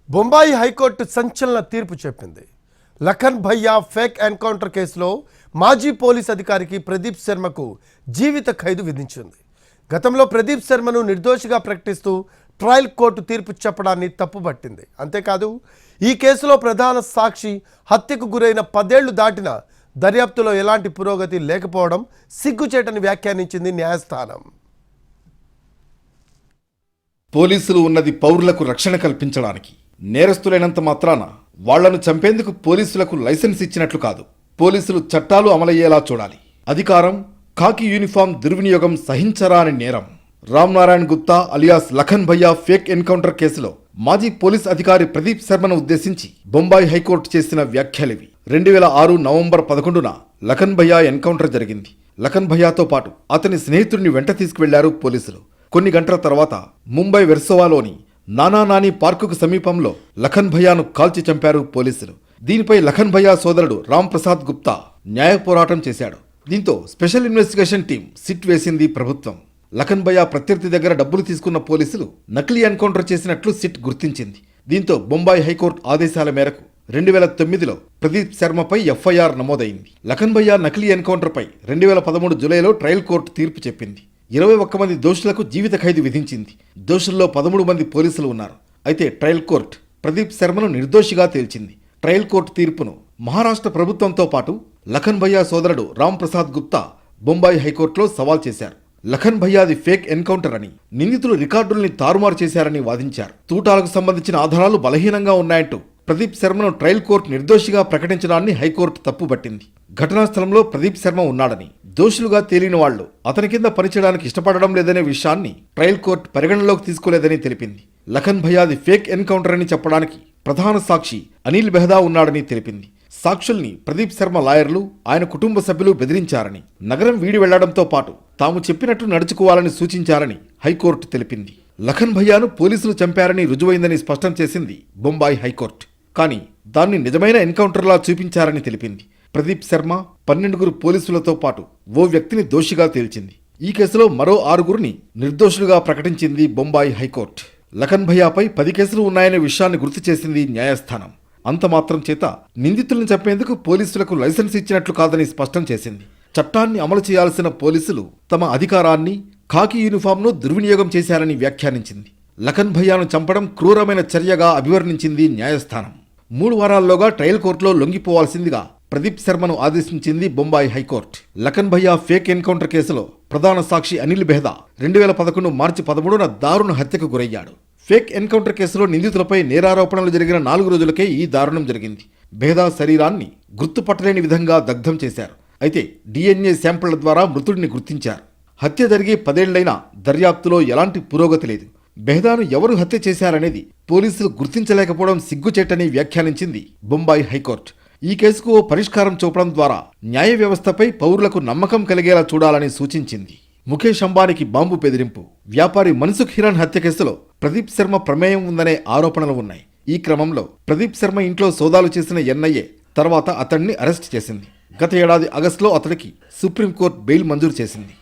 Bombay high court సంచలన తీర్పు చెప్పింది. లఖన్ భయ్యా ఫేక్ ఎన్కౌంటర్ కేసులో మాజీ పోలీస్ అధికారికి ప్రదీప్ శర్మకు జీవిత ఖైదు విధించింది. గతంలో ప్రదీప్ శర్మను నిర్దోషిగా ప్రకటిస్తూ ట్రయల్ కోర్టు తీర్పు చెప్పడాన్ని తప్పుపట్టింది. అంతేకాదు ఈ కేసులో ప్రధాన సాక్షి హత్యకు గురైన 10 ఏళ్లు దాటిన దర్యాప్తులో ఎలాంటి పురోగతి లేకపోవడం సిగ్గుచేటని వ్యాఖ్యానించింది న్యాయస్థానం. పోలీసులు ఉన్నది పౌరులకు రక్షణ కల్పించడానికి. నేరస్తులైనంత మాత్రాన వాళ్లను చంపేందుకు పోలీసులకు లైసెన్స్ ఇచ్చినట్లు కాదు. పోలీసులు చట్టాలు అమలయ్యేలా చూడాలి. అధికారం, ఖాకీ యూనిఫామ్ దుర్వినియోగం సహించరాని నేరం. రామ్నారాయణ్ గుప్తా అలియాస్ లఖన్ భయ్యా ఫేక్ ఎన్కౌంటర్ కేసులో మాజీ పోలీస్ అధికారి ప్రదీప్ శర్మను ఉద్దేశించి బొంబాయి హైకోర్టు చేసిన వ్యాఖ్యలివి. 2006 నవంబర్ 11న లఖన్ భయ్యా ఎన్కౌంటర్ జరిగింది. లఖన్ భయ్యాతో పాటు అతని స్నేహితుడిని వెంట తీసుకువెళ్లారు పోలీసులు. కొన్ని గంటల తర్వాత ముంబై వెర్సోవాలోని నానా నాని పార్కుకు సమీపంలో లఖన్ భయ్యాను కాల్చి చంపారు పోలీసులు. దీనిపై లఖన్ భయ్యా సోదరుడు రామ్ ప్రసాద్ గుప్తా న్యాయ పోరాటం చేశాడు. దీంతో స్పెషల్ ఇన్వెస్టిగేషన్ టీం సిట్ వేసింది ప్రభుత్వం. లఖన్ భయ్యా ప్రత్యర్థి దగ్గర డబ్బులు తీసుకున్న పోలీసులు నకిలీ ఎన్కౌంటర్ చేసినట్లు సిట్ గుర్తించింది. దీంతో బొంబాయి హైకోర్టు ఆదేశాల మేరకు 2009లో ప్రదీప్ శర్మపై ఎఫ్ఐఆర్ నమోదైంది. లఖన్ భయ్యా నకిలీ ఎన్కౌంటర్పై 2013 జూలైలో ట్రయల్ కోర్టు తీర్పు చెప్పింది. 21 మంది దోషులకు జీవిత ఖైదు విధించింది. దోషుల్లో 13 మంది పోలీసులు ఉన్నారు. అయితే ట్రయల్ కోర్టు ప్రదీప్ శర్మను నిర్దోషిగా తేల్చింది. ట్రయల్ కోర్టు తీర్పును మహారాష్ట్ర ప్రభుత్వంతో పాటు లఖన్ భయ్యా సోదరుడు రామ్ ప్రసాద్ గుప్తా బొంబాయి హైకోర్టులో సవాల్ చేశారు. లఖన్ భయ్యాది ఫేక్ ఎన్కౌంటర్ అని, నిందితులు రికార్డుల్ని తారుమారు చేశారని వాదించారు. తూటాలకు సంబంధించిన ఆధారాలు బలహీనంగా ఉన్నాయంటూ ప్రదీప్ శర్మను ట్రయల్ కోర్టు నిర్దోషిగా ప్రకటించడాన్ని హైకోర్టు తప్పుపట్టింది. ఘటనా స్థలంలో ప్రదీప్ శర్మ ఉన్నాడని, దోషులుగా తేలిన వాళ్లు అతని కింద పనిచేయడానికి ఇష్టపడడం లేదనే విషయాన్ని ట్రయల్ కోర్టు పరిగణనలోకి తీసుకోలేదని తెలిపింది. లఖన్ భయ్యాది ఫేక్ ఎన్కౌంటర్ అని చెప్పడానికి ప్రధాన సాక్షి అనిల్ బెహదా ఉన్నాడని తెలిపింది. సాక్షుల్ని ప్రదీప్ శర్మ లాయర్లు, ఆయన కుటుంబ సభ్యులు బెదిరించారని, నగరం వీడి వెళ్లడంతో పాటు తాము చెప్పినట్టు నడుచుకోవాలని సూచించారని హైకోర్టు తెలిపింది. లఖన్ భయ్యాను పోలీసులు చంపారని రుజువైందని స్పష్టం చేసింది బొంబాయి హైకోర్టు. కానీ దాన్ని నిజమైన ఎన్కౌంటర్లా చూపించారని తెలిపింది. ప్రదీప్ శర్మ 12 పోలీసులతో పాటు ఓ వ్యక్తిని దోషిగా తేల్చింది. ఈ కేసులో మరో 6 నిర్దోషులుగా ప్రకటించింది బొంబాయి హైకోర్టు. లఖన్ భయ్యాపై 10 కేసులు ఉన్నాయనే విషయాన్ని గుర్తు చేసింది న్యాయస్థానం. అంత మాత్రం చేత నిందితులను చంపేందుకు పోలీసులకు లైసెన్స్ ఇచ్చినట్లు కాదని స్పష్టం చేసింది. చట్టాన్ని అమలు చేయాల్సిన పోలీసులు తమ అధికారాన్ని, ఖాకీ యూనిఫామ్ను దుర్వినియోగం చేశారని వ్యాఖ్యానించింది. లఖన్ భయ్యాను చంపడం క్రూరమైన చర్యగా అభివర్ణించింది న్యాయస్థానం. 3 వారాల్లోగా ట్రయల్ కోర్టులో లొంగిపోవాల్సిందిగా ప్రదీప్ శర్మను ఆదేశించింది బొంబాయి హైకోర్టు. లఖన్ భయ్యా ఫేక్ ఎన్కౌంటర్ కేసులో ప్రధాన సాక్షి అనిల్ బెహదా 2011 మార్చి 13న దారుణ హత్యకు గురయ్యాడు. ఫేక్ ఎన్కౌంటర్ కేసులో నిందితులపై నేరారోపణలు జరిగిన 4 రోజులకే ఈ దారుణం జరిగింది. బెహదా శరీరాన్ని గుర్తుపట్టలేని విధంగా దగ్ధం చేశారు. అయితే DNA శాంపిళ్ల ద్వారా మృతుడిని గుర్తించారు. హత్య జరిగి 10 ఏళ్లైనా దర్యాప్తులో ఎలాంటి పురోగతి లేదు. బెహదాను ఎవరు హత్య చేశారనేది పోలీసులు గుర్తించలేకపోవడం సిగ్గుచేటని వ్యాఖ్యానించింది బొంబాయి హైకోర్టు. ఈ కేసుకు ఓ పరిష్కారం చూపడం ద్వారా న్యాయ వ్యవస్థపై పౌరులకు నమ్మకం కలిగేలా చూడాలని సూచించింది. ముఖేష్ అంబానీకి బాంబు బెదిరింపు, వ్యాపారి మన్సుఖ్ హిరాన్ హత్య కేసులో ప్రదీప్ శర్మ ప్రమేయం ఉందనే ఆరోపణలు ఉన్నాయి. ఈ క్రమంలో ప్రదీప్ శర్మ ఇంట్లో సోదాలు చేసిన NIA తర్వాత అతన్ని అరెస్ట్ చేసింది. గత ఏడాది ఆగస్టులో అతడికి సుప్రీంకోర్టు బెయిల్ మంజూరు చేసింది.